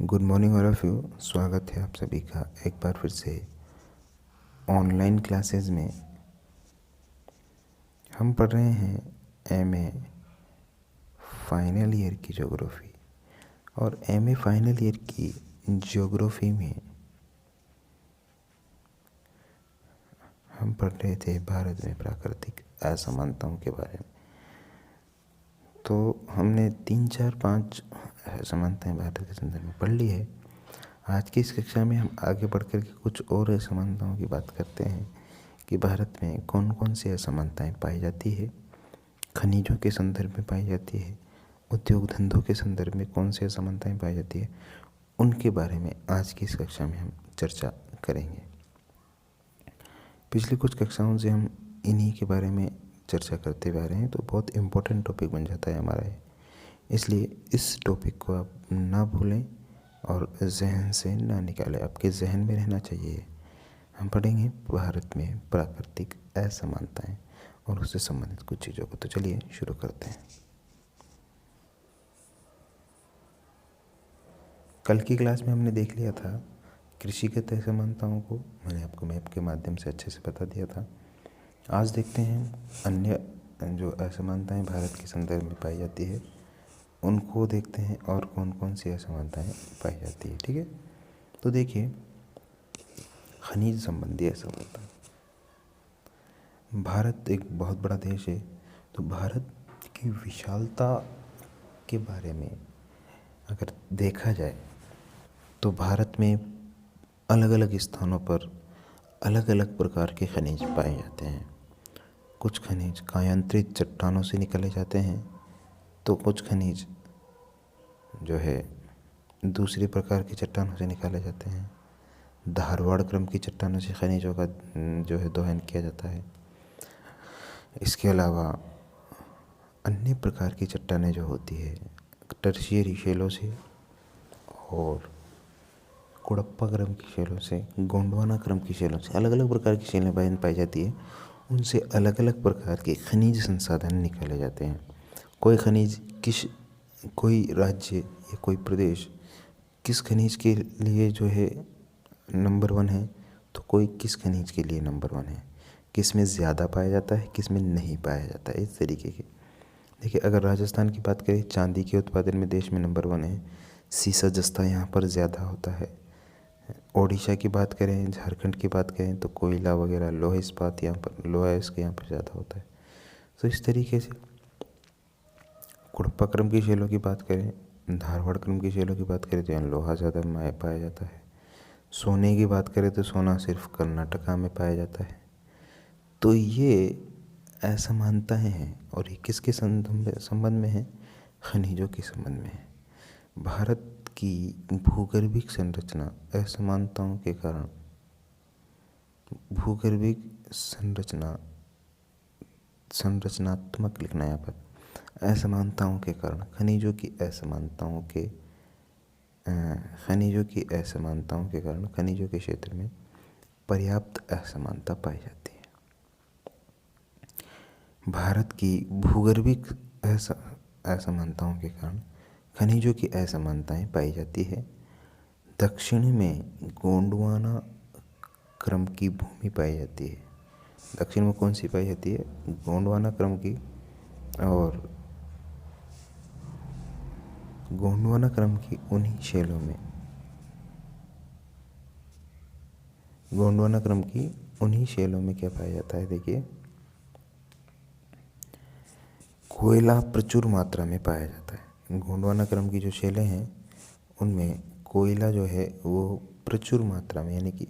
Good morning all of you. स्वागत है आप सभी का एक बार फिर से ऑनलाइन क्लासेस में। हम पढ़ रहे हैं एमए फाइनल ईयर की ज्योग्राफी। और एमए फाइनल ईयर की ज्योग्राफी में हम पढ़ रहे थे भारत में प्राकृतिक असमानताओं के बारे में। तो हमने 3, 4, 5 असमानताएं भारत के संदर्भ में पढ़ ली है। आज की इस कक्षा में हम आगे बढ़ कर के कुछ और असमानताओं की बात करते हैं कि भारत में कौन कौन सी असमानताएं पाई जाती है, खनिजों के संदर्भ में पाई जाती है, उद्योग धंधों के संदर्भ में कौन सी असमानताएं पाई जाती है, उनके बारे में आज की इस कक्षा में हम चर्चा करेंगे। पिछली कुछ कक्षाओं से हम इन्हीं के बारे में चर्चा करते हुए आ रहे हैं, तो बहुत इम्पोर्टेंट टॉपिक बन जाता है हमारा ये। इसलिए इस टॉपिक को आप ना भूलें और जहन से ना निकालें, आपके जहन में रहना चाहिए। हम पढ़ेंगे भारत में प्राकृतिक असमानताएं और उससे संबंधित कुछ चीज़ों को। तो चलिए शुरू करते हैं। कल की क्लास में हमने देख लिया था कृषिगत असमानताओं को, मैंने आपको मैप के माध्यम से अच्छे से बता दिया था। आज देखते हैं अन्य जो असमानताएं भारत के संदर्भ में पाई जाती है उनको देखते हैं और कौन कौन सी असमानताएं पाई जाती है। ठीक है, तो देखिए खनिज संबंधी असमानता। भारत एक बहुत बड़ा देश है, तो भारत की विशालता के बारे में अगर देखा जाए तो भारत में अलग अलग स्थानों पर अलग अलग प्रकार के खनिज पाए जाते हैं। कुछ खनिज कायांतरित चट्टानों से निकाले जाते हैं, तो कुछ खनिज जो है दूसरे प्रकार की चट्टानों से निकाले जाते हैं। धारवाड़ क्रम की चट्टानों से खनिजों का जो है दोहन किया जाता है। इसके अलावा अन्य प्रकार की चट्टानें जो होती है टर्शियरी शैलों से और कुड़प्पा क्रम की शैलों से, गोंडवाना क्रम की शैलों से, अलग अलग प्रकार की शैलें पाई जाती है। उनसे अलग अलग प्रकार के खनिज संसाधन निकाले जाते हैं। कोई खनिज कोई राज्य या कोई प्रदेश किस खनिज के लिए जो है नंबर 1 है, तो कोई किस खनिज के लिए नंबर 1 है, किस में ज़्यादा पाया जाता है, किस में नहीं पाया जाता है, इस तरीके के। देखिए अगर राजस्थान की बात करें, चांदी के उत्पादन में देश में नंबर 1 है। सीसा जस्ता यहाँ पर ज़्यादा होता है। ओडिशा की बात करें, झारखंड की बात करें, तो कोयला वगैरह लोहा इस्पात यहाँ पर, लोहा इसके यहाँ पर ज़्यादा होता है। तो इस तरीके से कुड़प्पा क्रम की शैलों की बात करें, धारवाड़ क्रम की शैलों की बात करें तो यहाँ लोहा ज़्यादा पाया जाता है। सोने की बात करें तो सोना सिर्फ कर्नाटका में पाया जाता है। तो ये असमानताएं हैं, और ये किसके संबंध में है? खनिजों के संबंध में है। भारत की भूगर्भिक संरचना असमानताओं के कारण, भूगर्भिक संरचनात्मक लिखना यहाँ पर, असमानताओं के कारण खनिजों की असमानताओं के कारण खनिजों के क्षेत्र में पर्याप्त असमानता पाई जाती है। भारत की भूगर्भिक असमानताओं के कारण खनिजों की असमानताएं पाई जाती है। दक्षिण में गोंडवाना क्रम की भूमि पाई जाती है। दक्षिण में कौन सी पाई जाती है? गोंडवाना क्रम की। और गोंडवाना क्रम की उन्हीं शैलों में, गोंडवाना क्रम की उन्हीं शैलों में क्या पाया जाता है? देखिए कोयला प्रचुर मात्रा में पाया जाता है। गोंडवाना क्रम की जो शैलें हैं उनमें कोयला जो है वो प्रचुर मात्रा में, यानी कि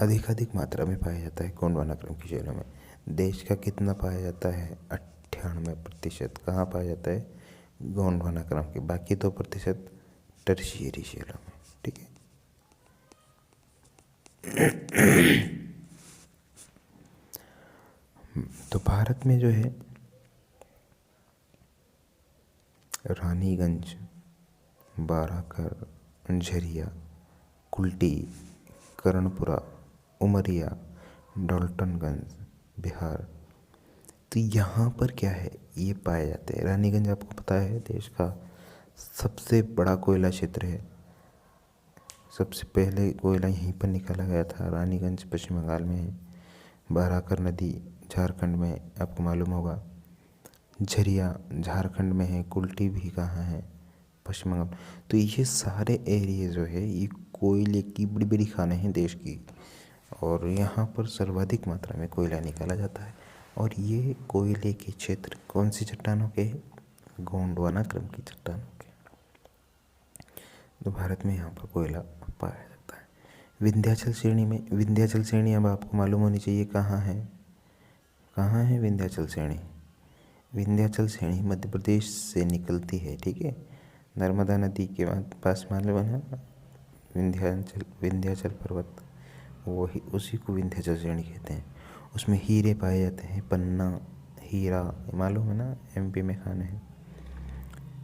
अधिक मात्रा में पाया जाता है। गोंडवाना क्रम की शैलों में देश का कितना पाया जाता है? 98%। कहाँ पाया जाता है? गोंडवाना क्रम के। बाकी 2% टर्शियरी शैलों में। ठीक है, तो भारत में जो है रानीगंज, बाराकर, झरिया, कुल्टी, कर्णपुरा, उमरिया, डाल्टनगंज, बिहार, तो यहाँ पर क्या है? ये पाए जाते हैं। रानीगंज आपको पता है देश का सबसे बड़ा कोयला क्षेत्र है। सबसे पहले कोयला यहीं पर निकाला गया था, रानीगंज पश्चिम बंगाल में है। बाराकर नदी झारखंड में, आपको मालूम होगा। झरिया झारखंड में है। कुल्टी भी कहाँ है? पश्चिम बंगाल। तो ये सारे एरिया जो है ये कोयले की बड़ी बड़ी खानें हैं देश की, और यहाँ पर सर्वाधिक मात्रा में कोयला निकाला जाता है। और ये कोयले के क्षेत्र कौन सी चट्टानों के हैं? गोंडवाना क्रम की चट्टानों के। तो भारत में यहाँ पर कोयला पाया जाता है। विंध्याचल श्रेणी में, विंध्याचल श्रेणी अब आपको मालूम होनी चाहिए कहाँ है। कहाँ है विंध्याचल श्रेणी? विंध्याचल श्रेणी मध्य प्रदेश से निकलती है, ठीक है। नर्मदा नदी के पास मालूम है विंध्याचल पर्वत, वही उसी को विंध्याचल श्रेणी कहते हैं। उसमें हीरे पाए जाते हैं, पन्ना हीरा, मालूम है ना, एमपी में खाने हैं।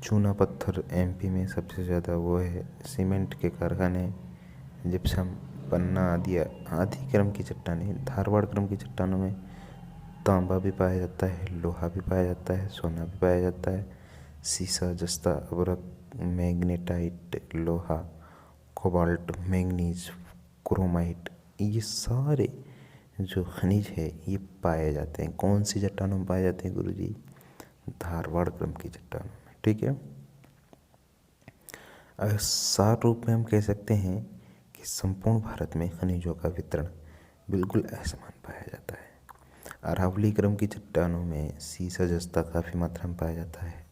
चूना पत्थर एमपी में सबसे ज़्यादा वो है। सीमेंट के कारखाने, जिप्सम, पन्ना आदि आदि क्रम की चट्टानें। धारवाड़ क्रम की चट्टानों में तांबा भी पाया जाता है, लोहा भी पाया जाता है, सोना भी पाया जाता है, सीसा, जस्ता, अबरक, मैग्नेटाइट, लोहा, कोबाल्ट, मैंगनीज, क्रोमाइट, ये सारे जो खनिज है ये पाए जाते हैं। कौन सी चट्टानों में पाए जाते हैं गुरुजी? धारवाड़ क्रम की चट्टानों में, ठीक है। अगर सार रूप में हम कह सकते हैं कि संपूर्ण भारत में खनिजों का वितरण बिल्कुल असमान पाया जाता है। अरावली क्रम की चट्टानों में सीसा, जस्ता काफ़ी मात्रा में पाया जाता है।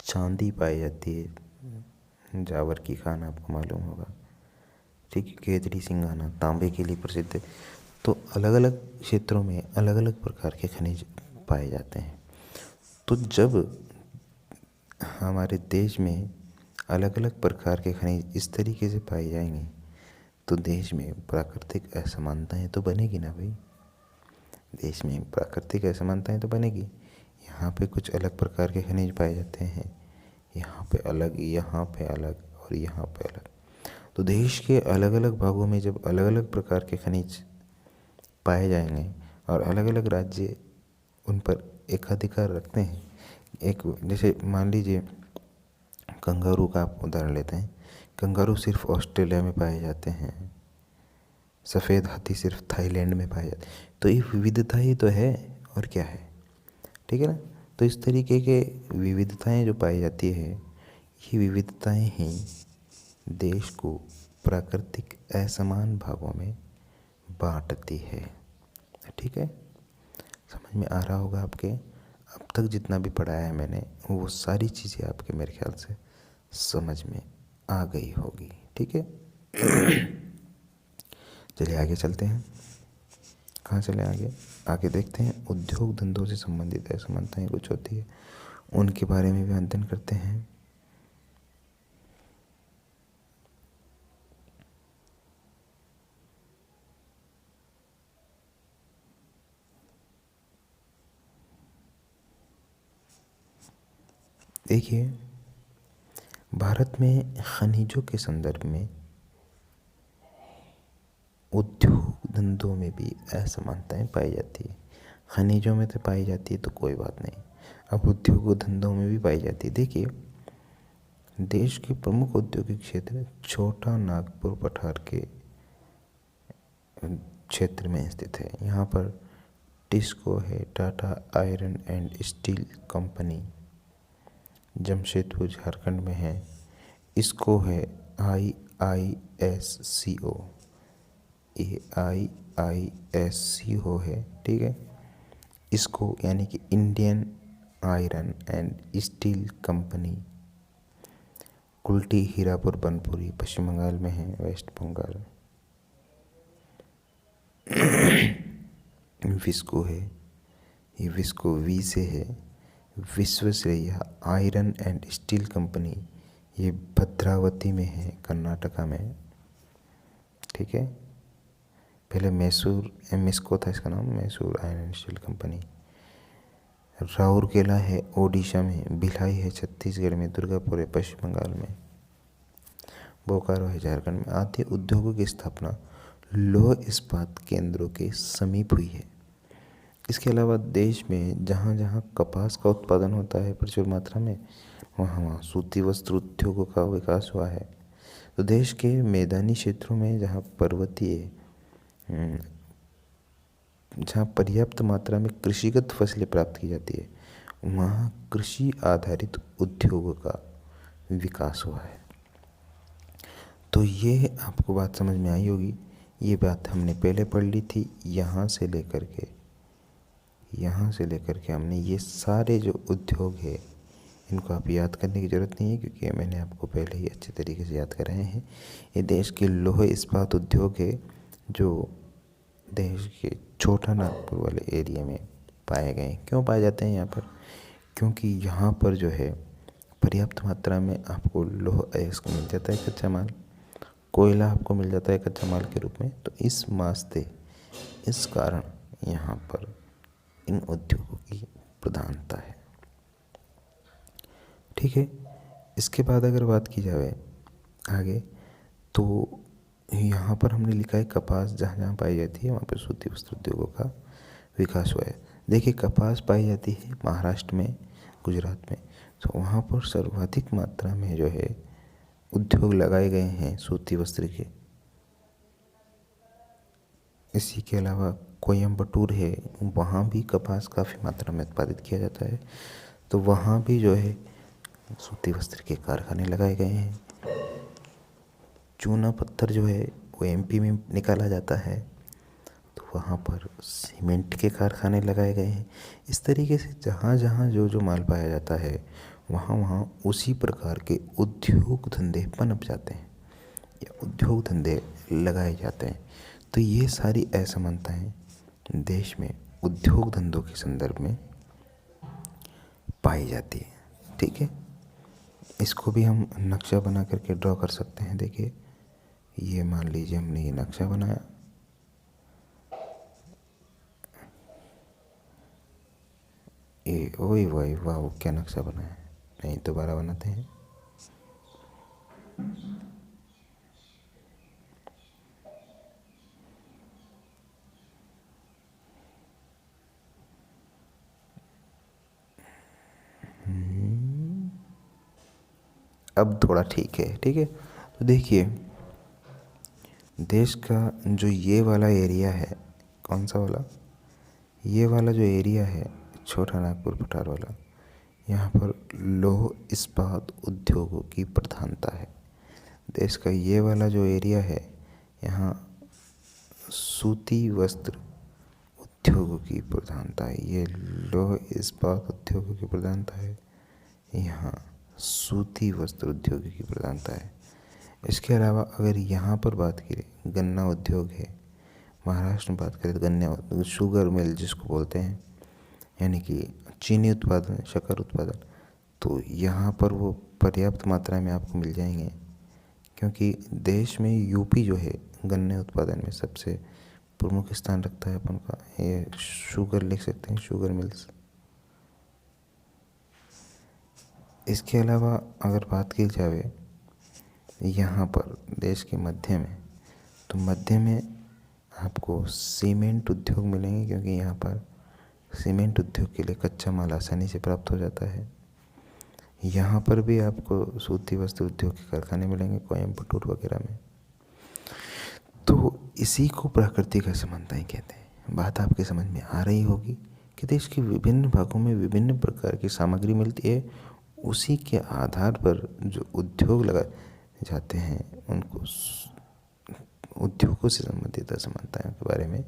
चांदी पाई जाती है, जावर की खान आपको मालूम होगा, ठीक है। केतड़ी सिंगाना तांबे के लिए प्रसिद्ध है। तो अलग अलग क्षेत्रों में अलग अलग प्रकार के खनिज पाए जाते हैं। तो जब हमारे देश में अलग अलग प्रकार के खनिज इस तरीके से पाए जाएंगे तो देश में प्राकृतिक असमानताएं तो बनेगी ना भाई। देश में प्राकृतिक असमानताएं तो बनेगी। यहाँ पे कुछ अलग प्रकार के खनिज पाए जाते हैं, यहाँ पे अलग, यहाँ पे अलग और यहाँ पे अलग। तो देश के अलग अलग भागों में जब अलग अलग प्रकार के खनिज पाए जाएंगे और अलग अलग राज्य उन पर एकाधिकार रखते हैं, एक जैसे मान लीजिए कंगारू का आप उदाहरण लेते हैं। कंगारू सिर्फ ऑस्ट्रेलिया में पाए जाते हैं, सफ़ेद हाथी सिर्फ थाईलैंड में पाए जाते हैं। तो ये विविधता ही तो है, और क्या है, ठीक है ना। तो इस तरीके के विविधताएं जो पाई जाती है, ये विविधताएं ही देश को प्राकृतिक असमान भागों में बांटती है, ठीक है। समझ में आ रहा होगा आपके। अब तक जितना भी पढ़ाया है मैंने वो सारी चीज़ें आपके मेरे ख्याल से समझ में आ गई होगी, ठीक है। चलिए आगे चलते हैं। कहाँ चले आगे? आगे देखते हैं उद्योग धंधों से संबंधित असमानताएं कुछ होती है, उनके बारे में भी अध्ययन करते हैं। देखिए, भारत में खनिजों के संदर्भ में उद्योग धंधों में भी असमानताएं पाई जाती है। खनिजों में तो पाई जाती है तो कोई बात नहीं, अब उद्योग धंधों में भी पाई जाती है। देखिए, देश के प्रमुख औद्योगिक क्षेत्र छोटा नागपुर पठार के क्षेत्र में स्थित है। यहाँ पर टिस्को है, Tata iron and steel company Jamshedpur Jharkhand में है। इसको है IISCO, ये IISCO है, ठीक है। इसको यानी कि Indian iron and steel company Kulti Hirapur Banpuri Paschim Bengal में है, वेस्ट बंगाल। विस्को है, ये विस्को वी से है, Visvesvaraya iron and steel company, ये भद्रावती में है, कर्नाटका में, ठीक है। पहले मैसूर एमएसको था इसका नाम, Mysore iron and steel company. Rourkela है ओडिशा में, भिलाई है छत्तीसगढ़ में, दुर्गापुर है पश्चिम बंगाल में, बोकारो है झारखंड में। आदि उद्योगों की स्थापना लौह इस्पात केंद्रों के समीप हुई है। इसके अलावा देश में जहाँ जहाँ कपास का उत्पादन होता है प्रचुर मात्रा में, वहाँ वहाँ सूती वस्त्र उद्योगों का विकास हुआ है। तो देश के मैदानी क्षेत्रों में जहाँ जहाँ पर्याप्त मात्रा में कृषिगत फसलें प्राप्त की जाती है, वहाँ कृषि आधारित उद्योगों का विकास हुआ है। तो ये आपको बात समझ में आई होगी। ये बात हमने पहले पढ़ ली थी। यहाँ से लेकर के हमने ये सारे जो उद्योग है इनको आप याद करने की ज़रूरत नहीं है, क्योंकि मैंने आपको पहले ही अच्छे तरीके से याद कराए हैं। ये देश के लौह इस्पात उद्योग है जो देश के छोटा नागपुर वाले एरिया में पाए गए हैं। क्यों पाए जाते हैं यहाँ पर? क्योंकि यहाँ पर जो है पर्याप्त मात्रा में आपको लौह अयस्क मिल जाता है, कच्चा माल, कोयला आपको मिल जाता है कच्चा माल के रूप में। तो इस कारण यहाँ पर इन उद्योगों की प्रधानता है। ठीक है। इसके बाद अगर बात की जाए आगे, तो यहाँ पर हमने लिखा है कपास जहाँ जहाँ पाई जाती है वहाँ पर सूती वस्त्र उद्योगों का विकास हुआ है। देखिए, कपास पाई जाती है महाराष्ट्र में, गुजरात में, तो वहाँ पर सर्वाधिक मात्रा में जो है उद्योग लगाए गए हैं सूती वस्त्र के। इसी के अलावा कोयम्बटूर है, वहाँ भी कपास काफ़ी मात्रा में उत्पादित किया जाता है, तो वहाँ भी जो है सूती वस्त्र के कारखाने लगाए गए हैं। चूना पत्थर जो है वो एमपी में निकाला जाता है, तो वहाँ पर सीमेंट के कारखाने लगाए गए हैं। इस तरीके से जहाँ जहाँ जो माल पाया जाता है वहाँ वहाँ उसी प्रकार के उद्योग धंधे पनप जाते हैं या उद्योग धंधे लगाए जाते हैं। तो ये सारी असमानताएं देश में उद्योग धंधों के संदर्भ में पाई जाती है। ठीक है। इसको भी हम नक्शा बना करके ड्रॉ कर सकते हैं। देखिए, ये मान लीजिए हमने ये नक्शा बनाया, ये ओए वाह वाह क्या नक्शा बनाया है। नहीं, दोबारा बनाते हैं। अब थोड़ा ठीक है। ठीक है। तो देखिए, देश का जो ये वाला एरिया है, कौन सा वाला, ये वाला जो एरिया है छोटा नागपुर पठार वाला, यहाँ पर लौह इस्पात उद्योगों की प्रधानता है। देश का ये वाला जो एरिया है, यहाँ सूती वस्त्र उद्योगों की प्रधानता है। ये लौह इस्पात उद्योगों की प्रधानता है, यहाँ सूती वस्त्र उद्योग की प्रधानता है। इसके अलावा अगर यहाँ पर बात करें, गन्ना उद्योग है, महाराष्ट्र में बात करें तो गन्ना शुगर मिल जिसको बोलते हैं, यानी कि चीनी उत्पादन, शक्कर उत्पादन, तो यहाँ पर वो पर्याप्त मात्रा में आपको मिल जाएंगे, क्योंकि देश में यूपी जो है गन्ने उत्पादन में सबसे प्रमुख स्थान रखता है अपन का। ये शुगर लिख सकते हैं, शुगर मिल्स। इसके अलावा अगर बात की जाए यहाँ पर देश के मध्य में, तो मध्य में आपको सीमेंट उद्योग मिलेंगे, क्योंकि यहाँ पर सीमेंट उद्योग के लिए कच्चा माल आसानी से प्राप्त हो जाता है। यहाँ पर भी आपको सूती वस्त्र उद्योग के कारखाने मिलेंगे कोयम्बटूर वगैरह में। तो इसी को प्राकृतिक असमानताएं कहते हैं। बात आपके समझ में आ रही होगी कि देश के विभिन्न भागों में विभिन्न प्रकार की सामग्री मिलती है, उसी के आधार पर जो उद्योग लगाए जाते हैं उनको उद्योगों से संबंधित असमानताओं के बारे में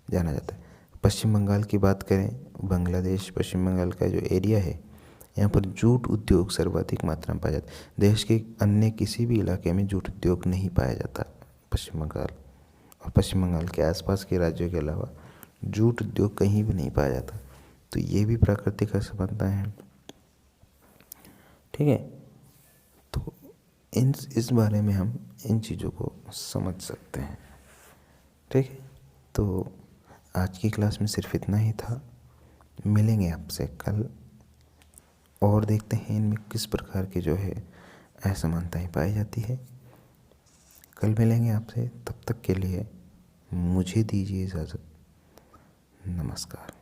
जाना जाता है। पश्चिम बंगाल की बात करें, बांग्लादेश पश्चिम बंगाल का जो एरिया है, यहाँ पर जूट उद्योग सर्वाधिक मात्रा में पाया जाता है। देश के अन्य किसी भी इलाके में जूट उद्योग नहीं पाया जाता। पश्चिम बंगाल और पश्चिम बंगाल के आसपास के राज्यों के अलावा जूट उद्योग कहीं भी नहीं पाया जाता। तो ये भी प्राकृतिक असमानता है। ठीक है। तो इस बारे में हम इन चीज़ों को समझ सकते हैं। ठीक है। तो आज की क्लास में सिर्फ इतना ही था। मिलेंगे आपसे कल और देखते हैं इनमें किस प्रकार की जो है असमानताएं पाई जाती है। कल मिलेंगे आपसे, तब तक के लिए मुझे दीजिए इजाज़त। नमस्कार।